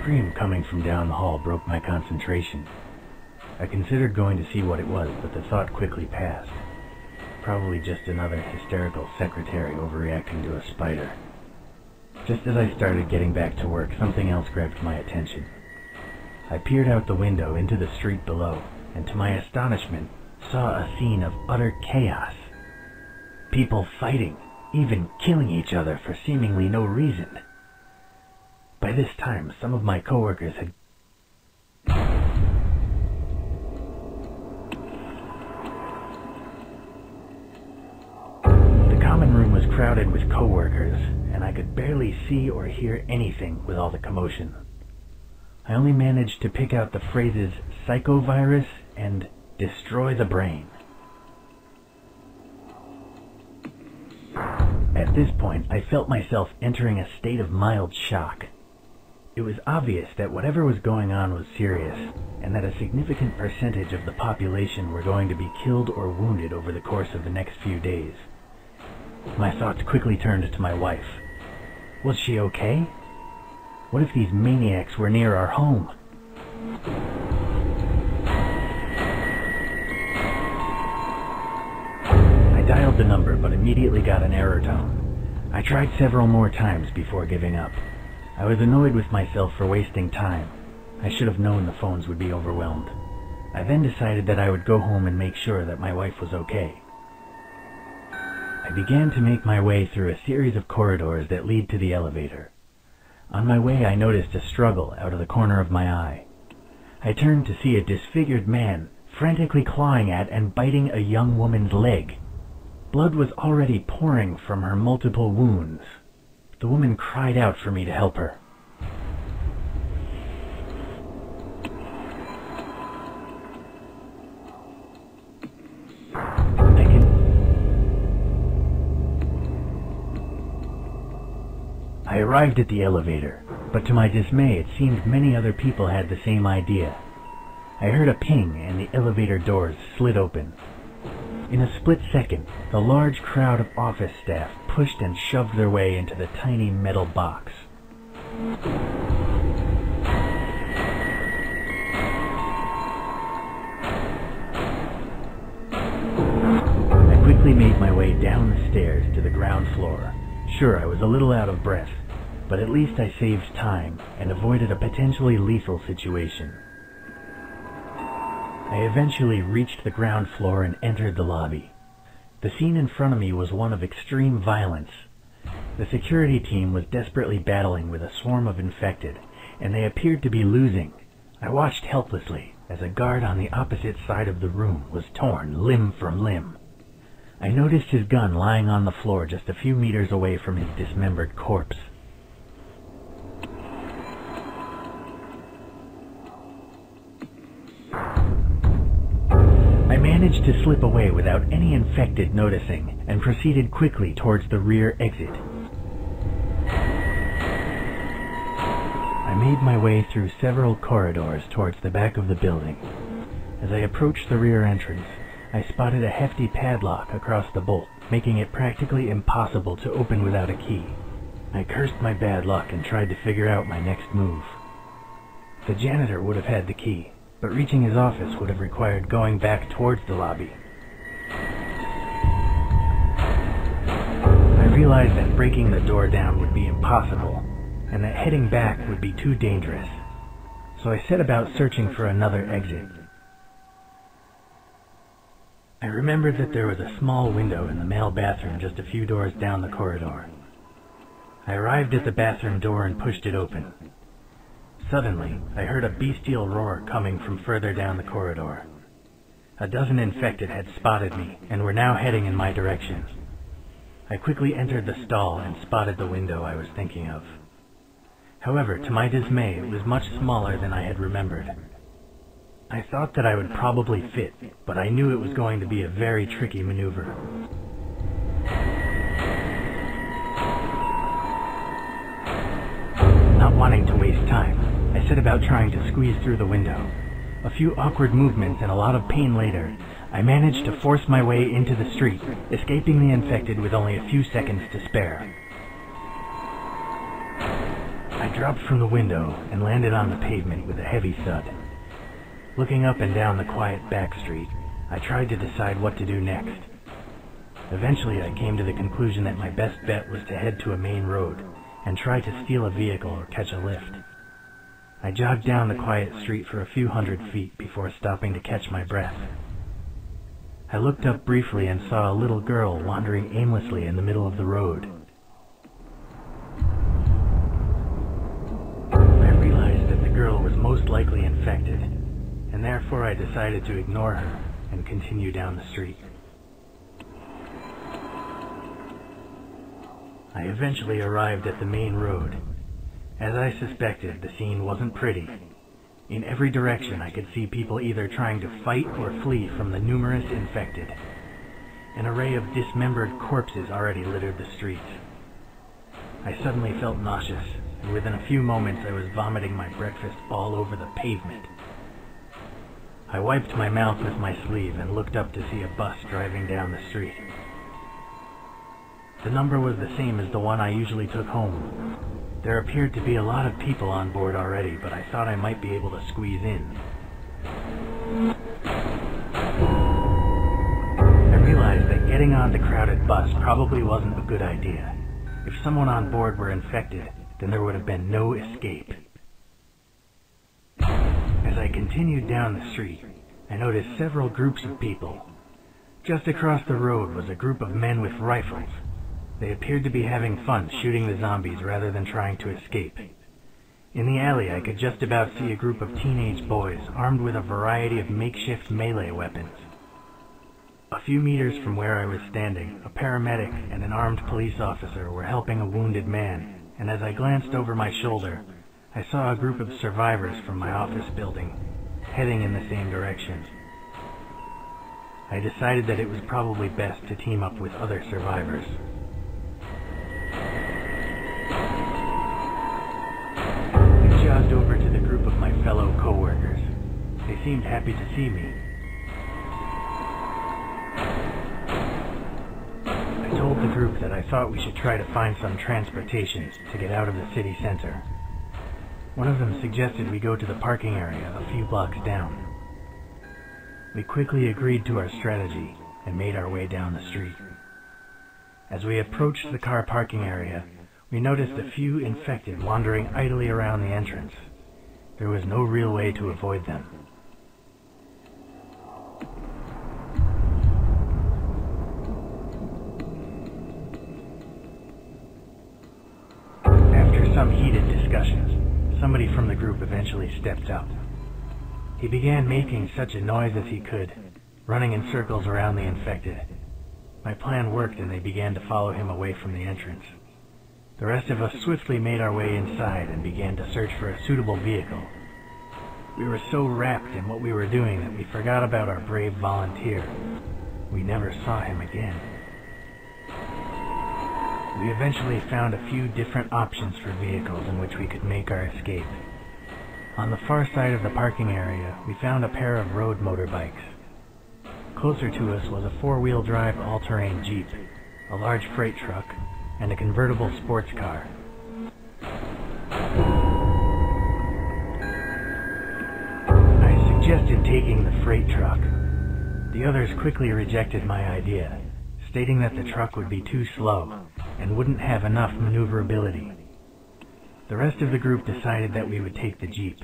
scream coming from down the hall broke my concentration. I considered going to see what it was, but the thought quickly passed. Probably just another hysterical secretary overreacting to a spider. Just as I started getting back to work, something else grabbed my attention. I peered out the window into the street below, and to my astonishment, saw a scene of utter chaos. People fighting, even killing each other for seemingly no reason. By this time, some of my coworkers had The common room was crowded with coworkers, and I could barely see or hear anything with all the commotion. I only managed to pick out the phrases psychovirus and destroy the brain. At this point, I felt myself entering a state of mild shock. It was obvious that whatever was going on was serious, and that a significant percentage of the population were going to be killed or wounded over the course of the next few days. My thoughts quickly turned to my wife. Was she okay? What if these maniacs were near our home? I dialed the number, but immediately got an error tone. I tried several more times before giving up. I was annoyed with myself for wasting time. I should have known the phones would be overwhelmed. I then decided that I would go home and make sure that my wife was okay. I began to make my way through a series of corridors that lead to the elevator. On my way, I noticed a struggle out of the corner of my eye. I turned to see a disfigured man frantically clawing at and biting a young woman's leg. Blood was already pouring from her multiple wounds. The woman cried out for me to help her. I arrived at the elevator, but to my dismay it seemed many other people had the same idea. I heard a ping and the elevator doors slid open. In a split second, the large crowd of office staff pushed and shoved their way into the tiny metal box. I quickly made my way down the stairs to the ground floor. Sure, I was a little out of breath, but at least I saved time and avoided a potentially lethal situation. I eventually reached the ground floor and entered the lobby. The scene in front of me was one of extreme violence. The security team was desperately battling with a swarm of infected, and they appeared to be losing. I watched helplessly as a guard on the opposite side of the room was torn limb from limb. I noticed his gun lying on the floor just a few meters away from his dismembered corpse. I managed to slip away without any infected noticing and proceeded quickly towards the rear exit. I made my way through several corridors towards the back of the building. As I approached the rear entrance, I spotted a hefty padlock across the bolt, making it practically impossible to open without a key. I cursed my bad luck and tried to figure out my next move. The janitor would have had the key, but reaching his office would have required going back towards the lobby. I realized that breaking the door down would be impossible, and that heading back would be too dangerous. So I set about searching for another exit. I remembered that there was a small window in the male bathroom just a few doors down the corridor. I arrived at the bathroom door and pushed it open. Suddenly, I heard a bestial roar coming from further down the corridor. A dozen infected had spotted me and were now heading in my direction. I quickly entered the stall and spotted the window I was thinking of. However, to my dismay, it was much smaller than I had remembered. I thought that I would probably fit, but I knew it was going to be a very tricky maneuver. Not wanting to waste time, I set about trying to squeeze through the window. A few awkward movements and a lot of pain later, I managed to force my way into the street, escaping the infected with only a few seconds to spare. I I dropped from the window and landed on the pavement with a heavy thud. Looking up and down the quiet back street, I tried to decide what to do next. Eventually, I came to the conclusion that my best bet was to head to a main road and try to steal a vehicle or catch a lift. I jogged down the quiet street for a few hundred feet before stopping to catch my breath. I looked up briefly and saw a little girl wandering aimlessly in the middle of the road. I realized that the girl was most likely infected, and therefore I decided to ignore her and continue down the street. I eventually arrived at the main road. As I suspected, the scene wasn't pretty. In every direction I could see people either trying to fight or flee from the numerous infected. An array of dismembered corpses already littered the streets. I suddenly felt nauseous, and within a few moments I was vomiting my breakfast all over the pavement. I wiped my mouth with my sleeve and looked up to see a bus driving down the street. The number was the same as the one I usually took home. There appeared to be a lot of people on board already, but I thought I might be able to squeeze in. I realized that getting on the crowded bus probably wasn't a good idea. If someone on board were infected, then there would have been no escape. As I continued down the street, I noticed several groups of people. Just across the road was a group of men with rifles. They appeared to be having fun shooting the zombies rather than trying to escape. In the alley, I could just about see a group of teenage boys armed with a variety of makeshift melee weapons. A few meters from where I was standing, a paramedic and an armed police officer were helping a wounded man, and as I glanced over my shoulder, I saw a group of survivors from my office building, heading in the same direction. I decided that it was probably best to team up with other survivors. I jogged over to the group of my fellow co-workers. They seemed happy to see me. I told the group that I thought we should try to find some transportation to get out of the city center. One of them suggested we go to the parking area a few blocks down. We quickly agreed to our strategy and made our way down the street. As we approached the car parking area, we noticed a few infected wandering idly around the entrance. There was no real way to avoid them. After some heated discussions, somebody from the group eventually stepped up. He began making such a noise as he could, running in circles around the infected. My plan worked and they began to follow him away from the entrance. The rest of us swiftly made our way inside and began to search for a suitable vehicle. We were so wrapped in what we were doing that we forgot about our brave volunteer. We never saw him again. We eventually found a few different options for vehicles in which we could make our escape. On the far side of the parking area, we found a pair of road motorbikes. Closer to us was a four-wheel drive all-terrain Jeep, a large freight truck, and a convertible sports car. I suggested taking the freight truck. The others quickly rejected my idea, stating that the truck would be too slow and wouldn't have enough maneuverability. The rest of the group decided that we would take the Jeep.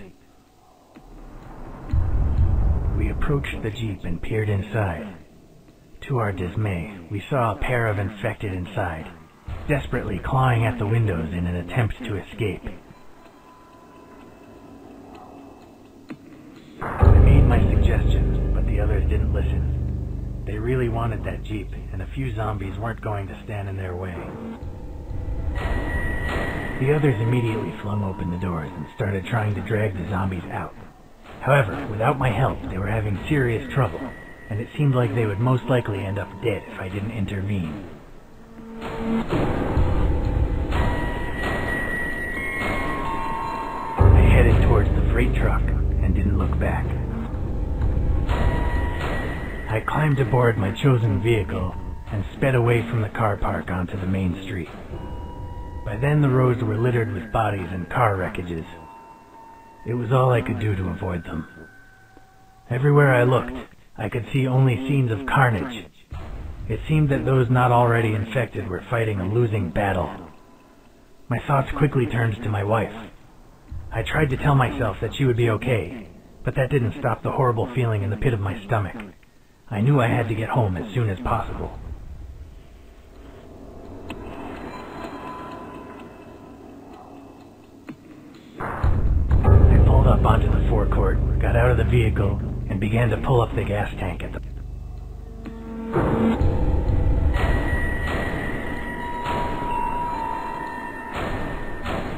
We approached the Jeep and peered inside. To our dismay, we saw a pair of infected inside, desperately clawing at the windows in an attempt to escape. I made my suggestions, but the others didn't listen. They really wanted that Jeep, and a few zombies weren't going to stand in their way. The others immediately flung open the doors and started trying to drag the zombies out. However, without my help, they were having serious trouble, and it seemed like they would most likely end up dead if I didn't intervene. I headed towards the freight truck and didn't look back. I climbed aboard my chosen vehicle and sped away from the car park onto the main street. By then the roads were littered with bodies and car wreckages. It was all I could do to avoid them. Everywhere I looked, I could see only scenes of carnage. It seemed that those not already infected were fighting a losing battle. My thoughts quickly turned to my wife. I tried to tell myself that she would be okay, but that didn't stop the horrible feeling in the pit of my stomach. I knew I had to get home as soon as possible. I pulled up onto the forecourt, got out of the vehicle, and began to pull up the gas tank at the...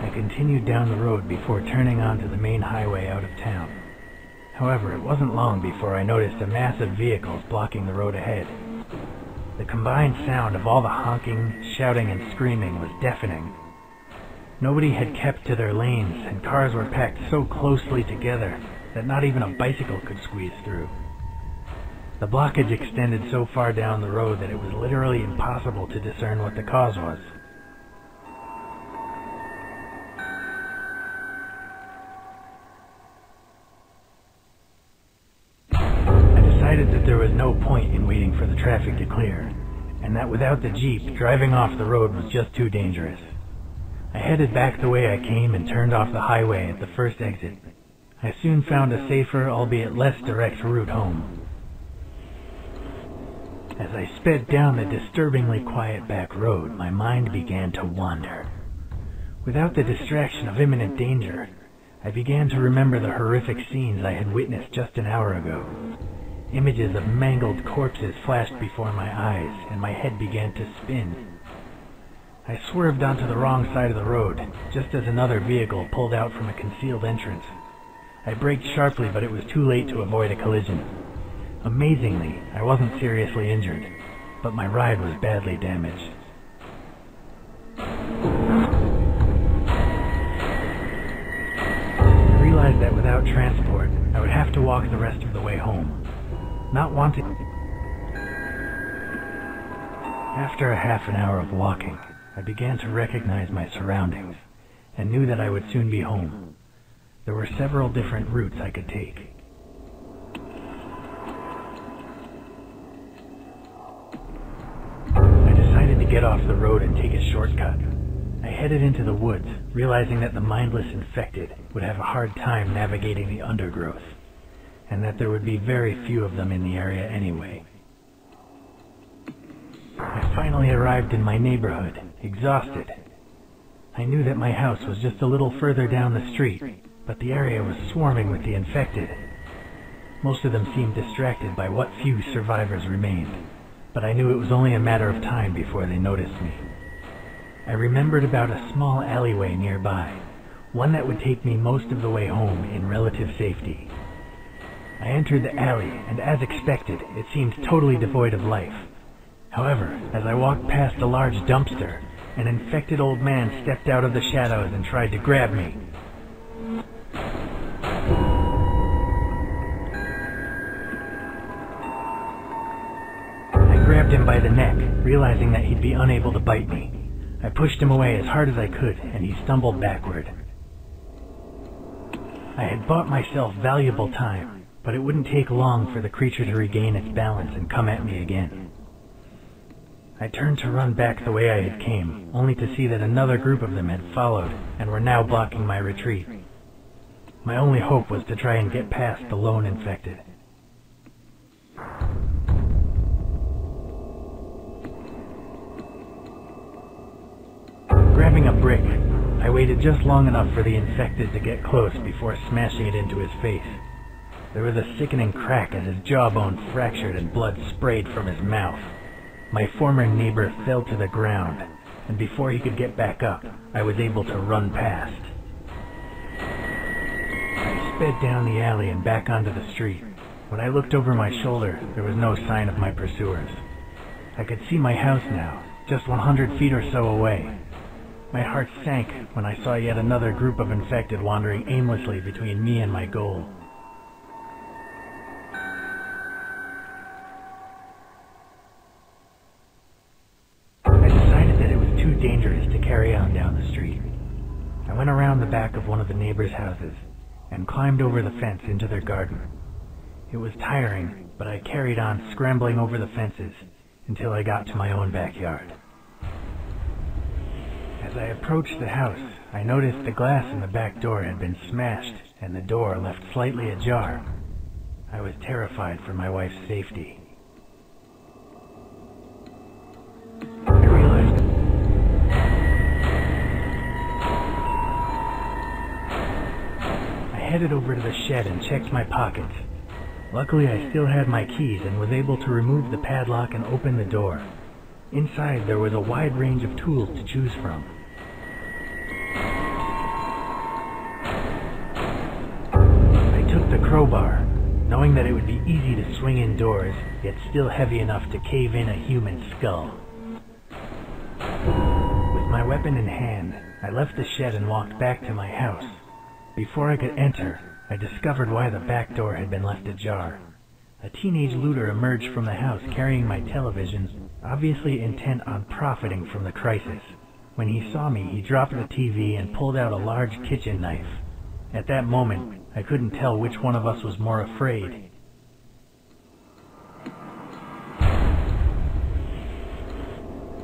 I continued down the road before turning onto the main highway out of town. However, it wasn't long before I noticed a mass of vehicles blocking the road ahead. The combined sound of all the honking, shouting, and screaming was deafening. Nobody had kept to their lanes, and cars were packed so closely together that not even a bicycle could squeeze through. The blockage extended so far down the road that it was literally impossible to discern what the cause was. I decided that there was no point in waiting for the traffic to clear, and that without the Jeep, driving off the road was just too dangerous. I headed back the way I came and turned off the highway at the first exit. I soon found a safer, albeit less direct route home. As I sped down the disturbingly quiet back road, my mind began to wander. Without the distraction of imminent danger, I began to remember the horrific scenes I had witnessed just an hour ago. Images of mangled corpses flashed before my eyes, and my head began to spin. I swerved onto the wrong side of the road, just as another vehicle pulled out from a concealed entrance. I braked sharply, but it was too late to avoid a collision. Amazingly, I wasn't seriously injured, but my ride was badly damaged. I realized that without transport, I would have to walk the rest of the way home. Not wanting... After a half an hour of walking, I began to recognize my surroundings, and knew that I would soon be home. There were several different routes I could take. I decided to get off the road and take a shortcut. I headed into the woods, realizing that the mindless infected would have a hard time navigating the undergrowth, and that there would be very few of them in the area anyway. I finally arrived in my neighborhood, exhausted. I knew that my house was just a little further down the street, but the area was swarming with the infected. Most of them seemed distracted by what few survivors remained, but I knew it was only a matter of time before they noticed me. I remembered about a small alleyway nearby, one that would take me most of the way home in relative safety. I entered the alley, and as expected, it seemed totally devoid of life. However, as I walked past a large dumpster, an infected old man stepped out of the shadows and tried to grab me. I grabbed him by the neck, realizing that he'd be unable to bite me. I pushed him away as hard as I could, and he stumbled backward. I had bought myself valuable time, but it wouldn't take long for the creature to regain its balance and come at me again. I turned to run back the way I had came, only to see that another group of them had followed and were now blocking my retreat. My only hope was to try and get past the lone infected. Grabbing a brick, I waited just long enough for the infected to get close before smashing it into his face. There was a sickening crack as his jawbone fractured and blood sprayed from his mouth. My former neighbor fell to the ground, and before he could get back up, I was able to run past. I sped down the alley and back onto the street. When I looked over my shoulder, there was no sign of my pursuers. I could see my house now, just 100 feet or so away. My heart sank when I saw yet another group of infected wandering aimlessly between me and my goal. I decided that it was too dangerous to carry on down the street. I went around the back of one of the neighbors' houses and climbed over the fence into their garden. It was tiring, but I carried on scrambling over the fences until I got to my own backyard. As I approached the house, I noticed the glass in the back door had been smashed and the door left slightly ajar. I was terrified for my wife's safety. I headed over to the shed and checked my pockets. Luckily, I still had my keys and was able to remove the padlock and open the door. Inside, there was a wide range of tools to choose from. I took the crowbar, knowing that it would be easy to swing indoors, yet still heavy enough to cave in a human skull. With my weapon in hand, I left the shed and walked back to my house. Before I could enter, I discovered why the back door had been left ajar. A teenage looter emerged from the house carrying my television, obviously intent on profiting from the crisis. When he saw me, he dropped the TV and pulled out a large kitchen knife. At that moment, I couldn't tell which one of us was more afraid.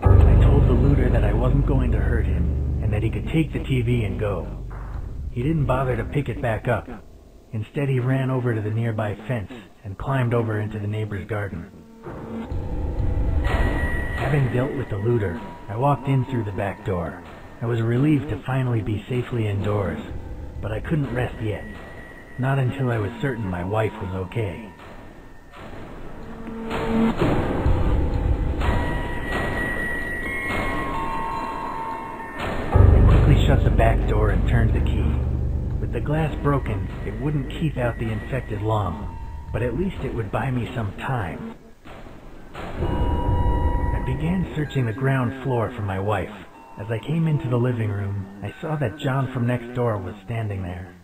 I told the looter that I wasn't going to hurt him, and that he could take the TV and go. He didn't bother to pick it back up. Instead, he ran over to the nearby fence and climbed over into the neighbor's garden. Having dealt with the looter, I walked in through the back door. I was relieved to finally be safely indoors, but I couldn't rest yet. Not until I was certain my wife was okay. I quickly shut the back door and turned the key. With the glass broken, it wouldn't keep out the infected long, but at least it would buy me some time. I began searching the ground floor for my wife. As I came into the living room, I saw that John from next door was standing there.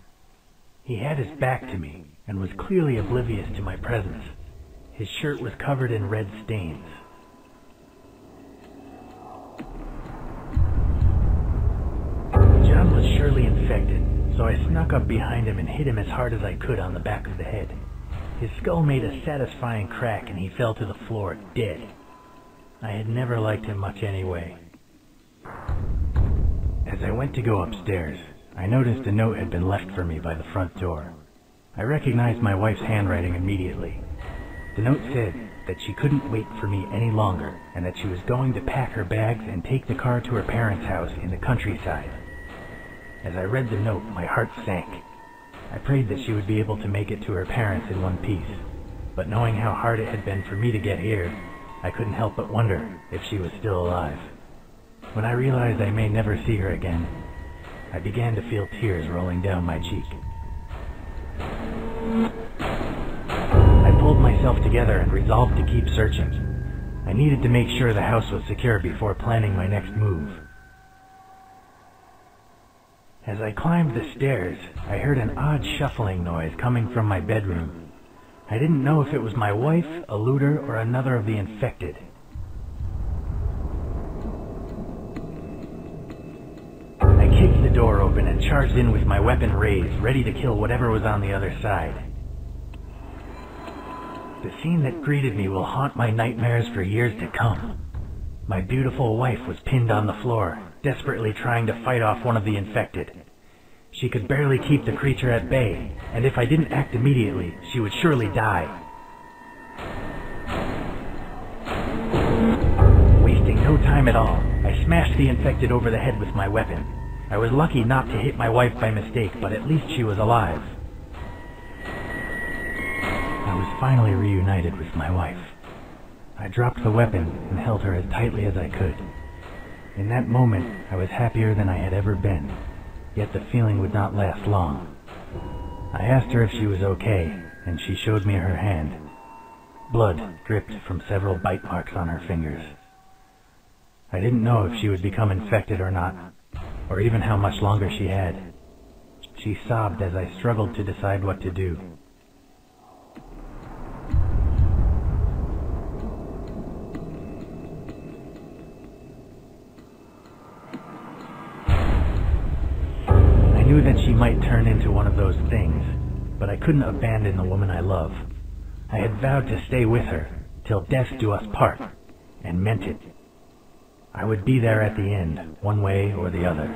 He had his back to me and was clearly oblivious to my presence. His shirt was covered in red stains. John was surely infected, so I snuck up behind him and hit him as hard as I could on the back of the head. His skull made a satisfying crack and he fell to the floor, dead. I had never liked him much anyway. As I went to go upstairs, I noticed a note had been left for me by the front door. I recognized my wife's handwriting immediately. The note said that she couldn't wait for me any longer and that she was going to pack her bags and take the car to her parents' house in the countryside. As I read the note, my heart sank. I prayed that she would be able to make it to her parents in one piece, but knowing how hard it had been for me to get here, I couldn't help but wonder if she was still alive. When I realized I may never see her again, I began to feel tears rolling down my cheek. I pulled myself together and resolved to keep searching. I needed to make sure the house was secure before planning my next move. As I climbed the stairs, I heard an odd shuffling noise coming from my bedroom. I didn't know if it was my wife, a looter, or another of the infected. I kicked the door open and charged in with my weapon raised, ready to kill whatever was on the other side. The scene that greeted me will haunt my nightmares for years to come. My beautiful wife was pinned on the floor, desperately trying to fight off one of the infected. She could barely keep the creature at bay, and if I didn't act immediately, she would surely die. Wasting no time at all, I smashed the infected over the head with my weapon. I was lucky not to hit my wife by mistake, but at least she was alive. I was finally reunited with my wife. I dropped the weapon and held her as tightly as I could. In that moment, I was happier than I had ever been, yet the feeling would not last long. I asked her if she was okay, and she showed me her hand. Blood dripped from several bite marks on her fingers. I didn't know if she would become infected or not, or even how much longer she had. She sobbed as I struggled to decide what to do. might turn into one of those things, but I couldn't abandon the woman I love. I had vowed to stay with her, till death do us part, and meant it. I would be there at the end, one way or the other.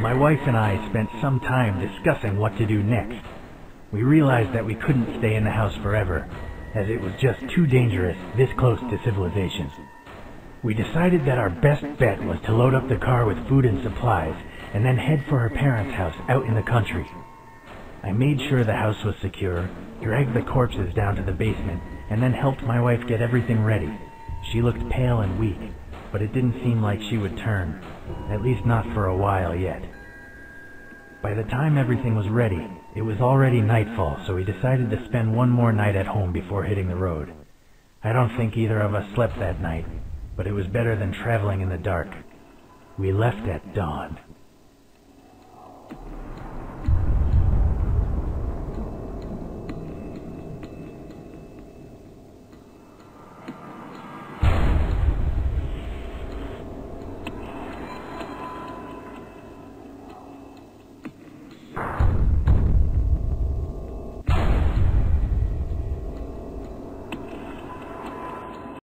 My wife and I spent some time discussing what to do next. We realized that we couldn't stay in the house forever, as it was just too dangerous this close to civilization. We decided that our best bet was to load up the car with food and supplies, and then head for her parents' house out in the country. I made sure the house was secure, dragged the corpses down to the basement, and then helped my wife get everything ready. She looked pale and weak, but it didn't seem like she would turn, at least not for a while yet. By the time everything was ready, it was already nightfall, so we decided to spend one more night at home before hitting the road. I don't think either of us slept that night, but it was better than traveling in the dark. We left at dawn.